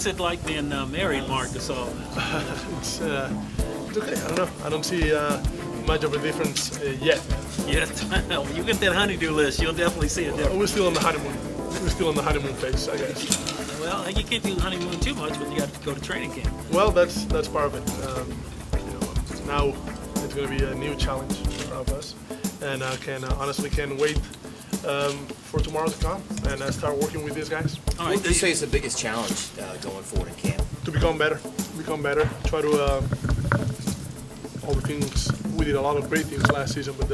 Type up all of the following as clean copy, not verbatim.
What's it like being married, Marc Gasol? It's okay. I don't know. I don't see much of a difference yet. Yeah, when you get that honeydew list, you'll definitely see a difference. We're still on the honeymoon. We're still on the honeymoon phase, I guess. Well, you can't do honeymoon too much, but you got to go to training camp. Well, that's part of it. Now it's going to be a new challenge for all of us, and I honestly can't wait for tomorrow to come and start working with these guys. All right, what would you say is the biggest challenge going forward in camp? To become better. Try to all the things we did a lot of great things last season, but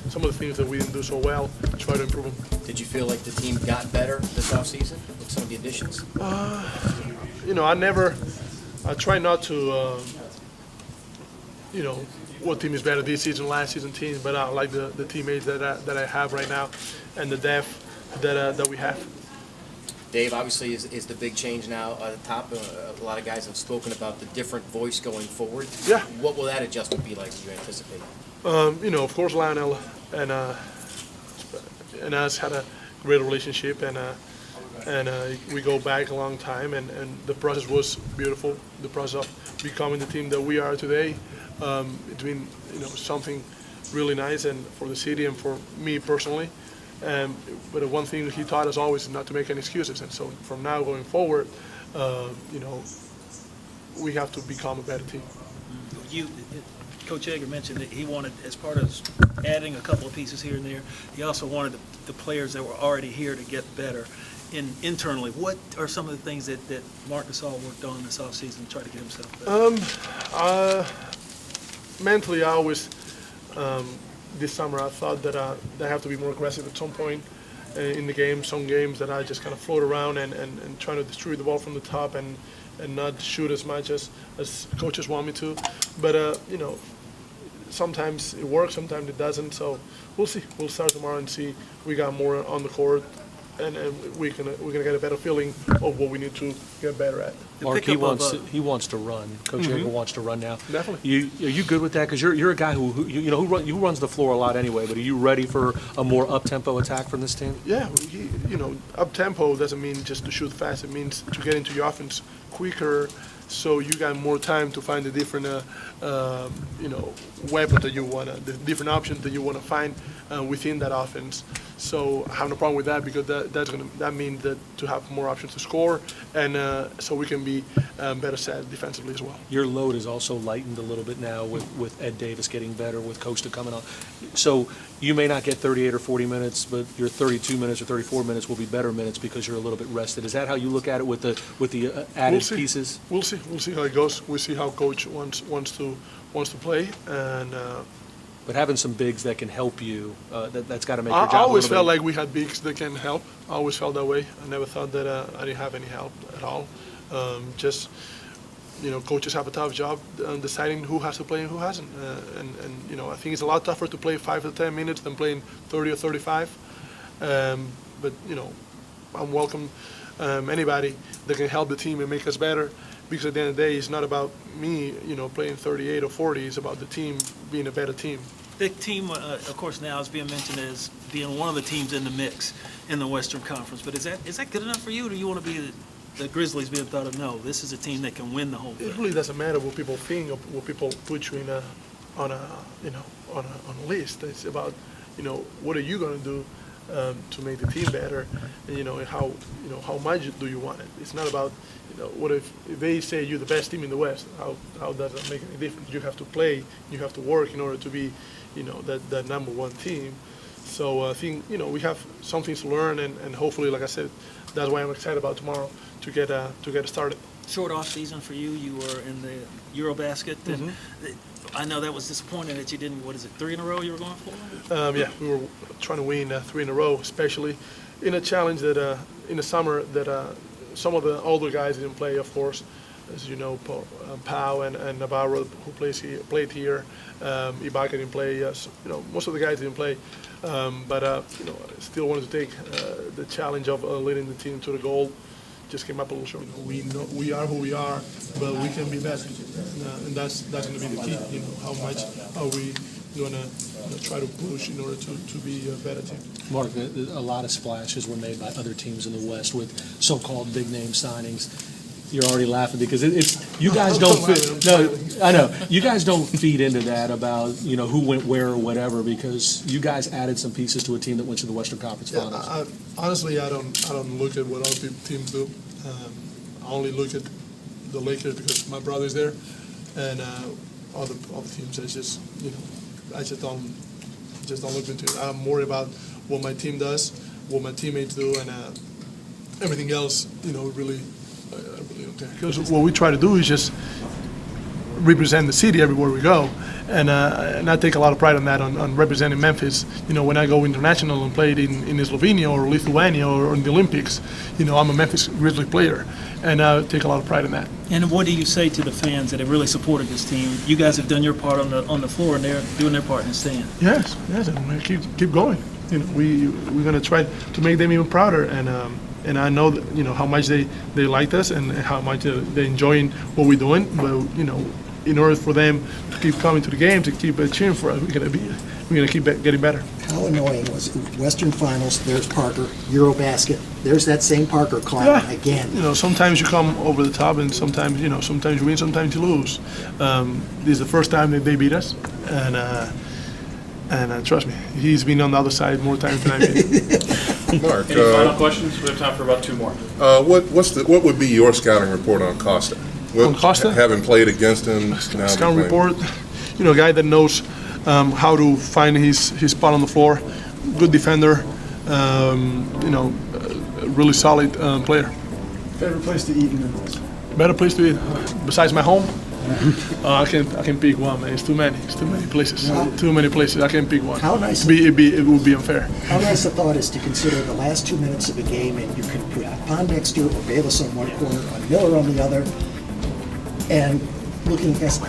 some of the things that we didn't do so well, try to improve them. Did you feel like the team got better this offseason with some of the additions? I try not to, what team is better this season, last season teams, but I like the teammates that I have right now and the depth that we have. Dave, obviously, is the big change now at the top. A lot of guys have spoken about the different voice going forward. Yeah. What will that adjustment be like, do you anticipate? Of course, Lionel and us had a great relationship, and we go back a long time, and the process was beautiful. The process of becoming the team that we are today, it's been something really nice, and for the city and for me personally. But one thing he taught us always is not to make any excuses, and so from now going forward, we have to become a better team. Coach Joerger mentioned that he wanted, as part of adding a couple of pieces here and there, he also wanted the players that were already here to get better. Internally, what are some of the things that Marc Gasol worked on this offseason to try to get himself better? Mentally, I always, this summer, I thought that I have to be more aggressive at some point in the game. Some games that I just kind of float around and trying to distribute the ball from the top and not shoot as much as coaches want me to. But, sometimes it works, sometimes it doesn't. So we'll see. We'll start tomorrow and see. We got more on the court, and we're gonna get a better feeling of what we need to get better at. Marc, he wants to run. Coach Joerger wants to run now. Definitely. Are you good with that? Because you're a guy who runs the floor a lot anyway. But are you ready for a more up-tempo attack from this team? Yeah, up-tempo doesn't mean just to shoot fast. It means to get into your offense quicker, so you got more time to find the different, weapons that you the different options that you want to find within that offense. So I have no problem with that, because that means that to have more options to score, and so we can be better set defensively as well. Your load is also lightened a little bit now with Ed Davis getting better, with Kosta coming on. So you may not get 38 or 40 minutes, but your 32 minutes or 34 minutes will be better minutes because you're a little bit rested. Is that how you look at it with the added pieces? We'll see. We'll see how it goes. We'll see how coach wants to play, and. But having some bigs that can help you, that's got to make your job I always a little felt bit. like we had bigs that can help. I always felt that way. I never thought that I didn't have any help at all. Coaches have a tough job deciding who has to play and who hasn't. I think it's a lot tougher to play 5 to 10 minutes than playing 30 or 35. But I'm welcome anybody that can help the team and make us better. Because at the end of the day, it's not about me, playing 38 or 40. It's about the team being a better team. The team, of course, now is being mentioned as being one of the teams in the mix in the Western Conference. But is that good enough for you? Or do you want to be the Grizzlies being thought of? No, this is a team that can win the whole thing. It really doesn't matter what people think or what people put you on a list. It's about what are you going to do to make the team better, and how much do you want it. It's not about what if they say you're the best team in the West. How does that make any difference? You have to play, you have to work in order to be that number one team. So I think we have some things to learn, and hopefully, like I said, that's why I'm excited about tomorrow to get started. Short off season for you. You were in the Eurobasket. And I know that was disappointing that you didn't. What is it? 3 in a row you were going for? Yeah, we were trying to win 3 in a row, especially in a challenge that in the summer that some of the older guys didn't play. Of course, as you know, Pau and Navarro, who played here. Ibaka didn't play. Most of the guys didn't play. But I still wanted to take the challenge of leading the team to the goal. Just came up a little short. We are who we are, but we can be better, and that's going to be the key. How much are we going to try to push in order to be a better team? Marc, a lot of splashes were made by other teams in the West with so-called big-name signings. You're already laughing because you guys don't fit. No, I know. You guys don't feed into that about, who went where or whatever, because you guys added some pieces to a team that went to the Western Conference Finals. Honestly, I don't look at what other teams do. I only look at the Lakers because my brother's there, and all the teams. I just don't look into it. I'm more about what my team does, what my teammates do, and everything else. Really, I really don't care. Because what we try to do is just represent the city everywhere we go, and I take a lot of pride on that, on representing Memphis. When I go international and played in Slovenia or Lithuania or in the Olympics, I'm a Memphis Grizzlies player, and I take a lot of pride in that. And what do you say to the fans that have really supported this team? You guys have done your part on the floor, and they're doing their part in the stand. Yes, and we keep going. We're gonna try to make them even prouder, and I know that, how much they liked us and how much they're enjoying what we're doing. But in order for them to keep coming to the games and keep cheering for us, we're gonna keep getting better. How annoying was it? Western Finals, there's Parker, Eurobasket, there's that same Parker climbing again. Sometimes you come over the top, and sometimes you win, sometimes you lose. This is the first time that they beat us, and trust me, he's been on the other side more times than I've been. Mark, Any final questions? We have time for about two more. what would be your scouting report on Kosta? On Kosta? Having played against him. Scouting report, a guy that knows how to find his spot on the floor, good defender, really solid player. Favorite place to eat in Memphis? Better place to eat besides my home? I can pick one, man. It's too many places. Too many places. I can't pick one. How nice- It would be unfair. How nice a thought is to consider the last 2 minutes of a game and you can put Pondexter or Bayless on one corner, or Miller on the other, and looking at,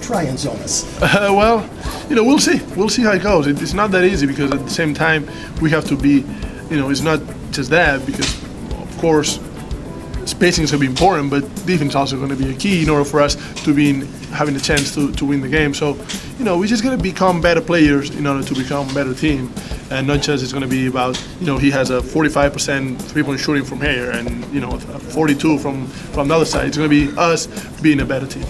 try and zone us. Well, we'll see. We'll see how it goes. It's not that easy because at the same time we have to be, it's not just that because, of course, spacing is going to be important, but defense is also going to be a key in order for us to be having a chance to win the game. So, we just got to become better players in order to become a better team. And not just it's going to be about, he has a 45% three-point shooting from here and, a 42 from the other side. It's going to be us being a better team.